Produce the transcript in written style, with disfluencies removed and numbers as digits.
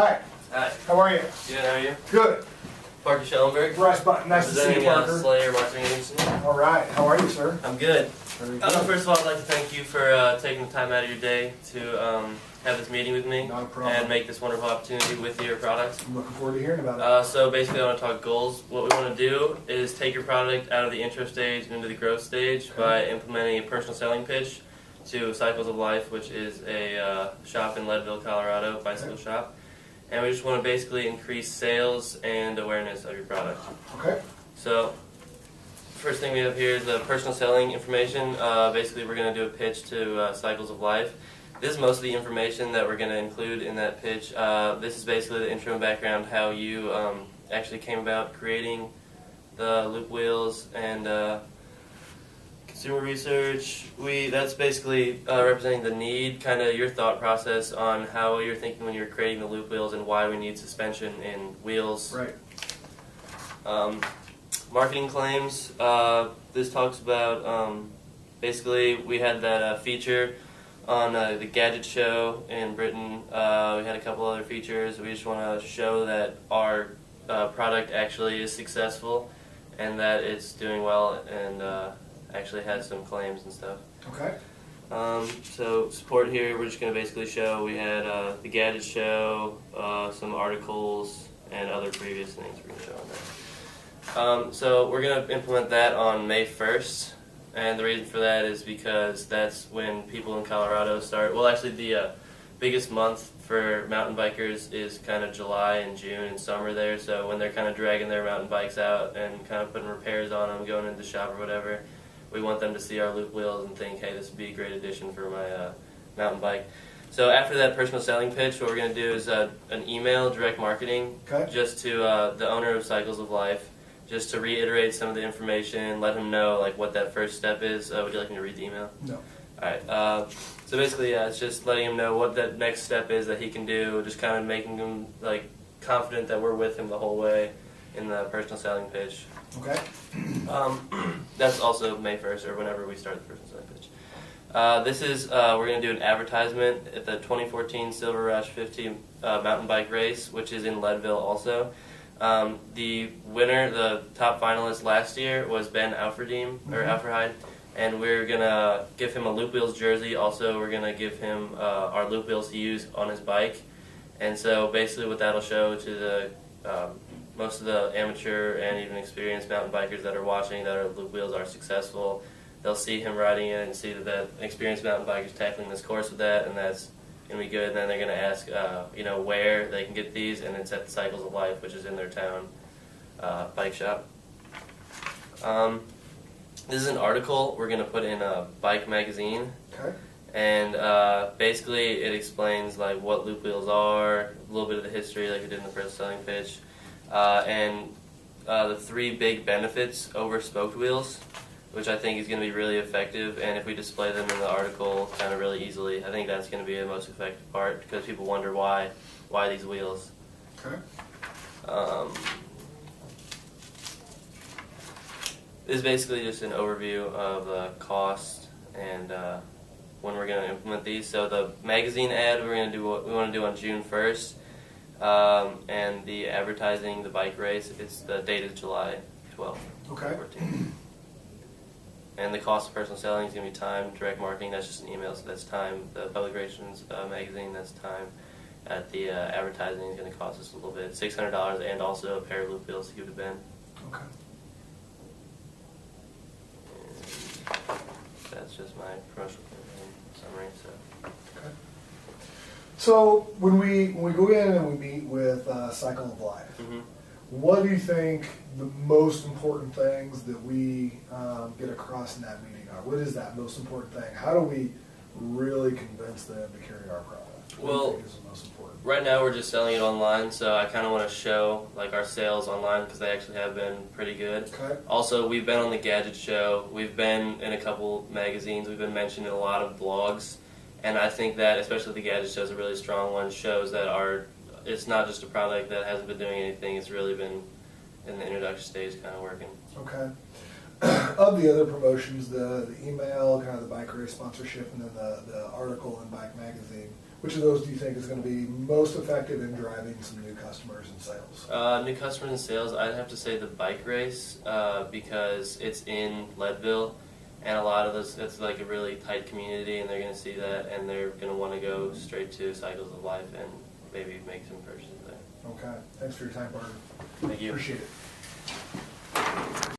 Hi. Hi. How are you? Good, how are you? Good. Parker Schellenberg. Bryce Button. Nice to see you, Parker. Slayer Marketing Agency. All right. How are you, sir? I'm good. Very good. First of all, I'd like to thank you for taking the time out of your day to have this meeting with me. Not a problem. And make this wonderful opportunity with your products. I'm looking forward to hearing about it. So basically I want to talk goals. What we want to do is take your product out of the intro stage and into the growth stage by implementing a personal selling pitch to Cycles of Life, which is a shop in Leadville, Colorado, bicycle shop. And we just want to basically increase sales and awareness of your product. Okay. So, first thing we have here is the personal selling information. Basically, we're going to do a pitch to Cycles of Life. This is most of the information that we're going to include in that pitch. This is basically the intro and background, how you actually came about creating the loop wheels and consumer research. That's basically representing the need, kind of your thought process on how you're thinking when you're creating the loop wheels and why we need suspension in wheels. Right. Marketing claims. This talks about basically we had that feature on the Gadget Show in Britain. We had a couple other features. We just want to show that our product actually is successful and that it's doing well and actually has some claims and stuff. Okay. So support here, we're just going to basically show we had the Gadget Show, some articles, and other previous things we're going to show on there. So we're going to implement that on May 1st, and the reason for that is because that's when people in Colorado start, well actually the biggest month for mountain bikers is kind of July and June and summer there, so when they're kind of dragging their mountain bikes out and kind of putting repairs on them, going into the shop or whatever, we want them to see our loop wheels and think, hey, this would be a great addition for my mountain bike. So after that personal selling pitch, what we're going to do is an email, direct marketing, just to the owner of Cycles of Life, just to reiterate some of the information, let him know like what that first step is. Would you like me to read the email? No. Alright, so basically, it's just letting him know what that next step is that he can do, just kind of making him like confident that we're with him the whole way in the personal selling pitch. Okay. That's also May 1st or whenever we start the personal selling pitch. This is, we're going to do an advertisement at the 2014 Silver Rush 50 mountain bike race, which is in Leadville also. The winner, the top finalist last year was Ben Alfredheim, or Alfredheim, and we're going to give him a Loop Wheels jersey. Also, we're going to give him our Loop Wheels to use on his bike. And so basically what that'll show to the most of the amateur and even experienced mountain bikers that are watching that our loop wheels are successful, they'll see him riding it and see that that experienced mountain biker's tackling this course with that, and that's going to be good. And then they're going to ask, where they can get these, and it's at the Cycles of Life, which is in their town bike shop. This is an article we're going to put in a Bike magazine. Okay. And basically it explains like what loop wheels are, a little bit of the history like we did in the first selling pitch, and the 3 big benefits over spoked wheels, which I think is going to be really effective, and if we display them in the article kind of really easily, I think that's going to be the most effective part because people wonder why these wheels. Okay. This is basically just an overview of the cost and when we're going to implement these. So the magazine ad we want to do on June 1st, and the advertising, the bike race, the date is July 12th. Okay. 14th. And the cost of personal selling is going to be time. Direct marketing, that's just an email, so that's time. The public relations magazine, that's time. At the advertising is going to cost us a little bit, $600, and also a pair of loop wheels to give to Ben. Okay. And that's just my promotional summary. Okay. So when we go in and we meet with Cycle of Life, what do you think the most important things that we get across in that meeting are? What is that most important thing? How do we really convince them to carry our product? What do you think is the most important? Right now we're just selling it online, so I kind of want to show like our sales online because they actually have been pretty good. Okay. Also, we've been on the Gadget Show. We've been in a couple magazines. We've been mentioned in a lot of blogs, and I think that especially the Gadget Show is a really strong one. Shows that it's not just a product that hasn't been doing anything. It's really been in the introduction stage, kind of working. Okay. Of the other promotions, the email, kind of the bike race sponsorship, and then the article in Bike magazine, Which of those do you think is going to be most effective in driving some new customers and sales? New customers and sales, I'd have to say the bike race because it's in Leadville, and a lot of those, it's like a really tight community, and they're going to see that, and they're going to want to go straight to Cycles of Life and maybe make some purchases there. Okay. Thanks for your time, Barton. Thank you. Appreciate it.